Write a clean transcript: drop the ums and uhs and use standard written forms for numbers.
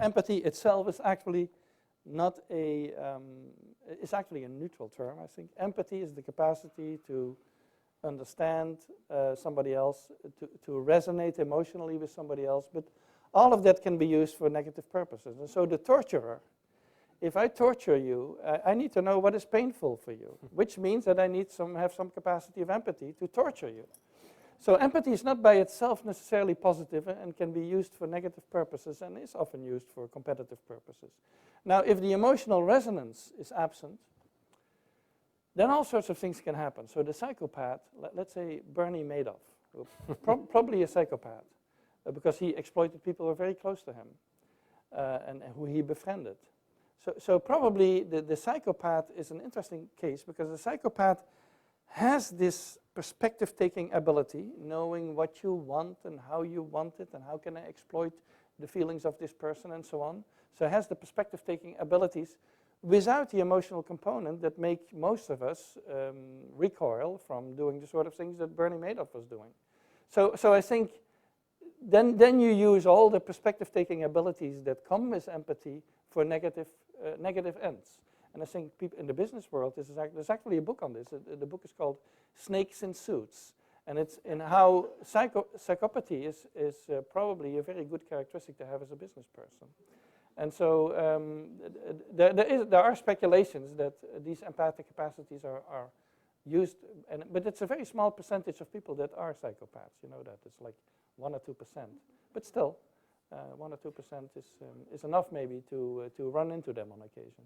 empathy itself is actually not a, it's actually a neutral term, I think. Empathy is the capacity to understand somebody else, to resonate emotionally with somebody else, but all of that can be used for negative purposes. And so the torturer, if I torture you, I need to know what is painful for you, which means that I need have some capacity of empathy to torture you. So empathy is not by itself necessarily positive and can be used for negative purposes and is often used for competitive purposes. Now, if the emotional resonance is absent, then all sorts of things can happen. So the psychopath, let's say Bernie Madoff, probably a psychopath, because he exploited people who were very close to him and who he befriended. So probably the psychopath is an interesting case because the psychopath has this perspective-taking ability, knowing what you want and how you want it and how can I exploit the feelings of this person and so on. So it has the perspective-taking abilities without the emotional component that make most of us recoil from doing the sort of things that Bernie Madoff was doing. So I think then you use all the perspective-taking abilities that come with empathy for negative ends. And I think people in the business world, there's actually a book on this. The book is called Snakes in Suits. And it's in how psychopathy is probably a very good characteristic to have as a business person. And so there are speculations that these empathic capacities are used, but it's a very small percentage of people that are psychopaths. You know that, it's like 1 or 2%. But still, 1 or 2% is enough maybe to run into them on occasion.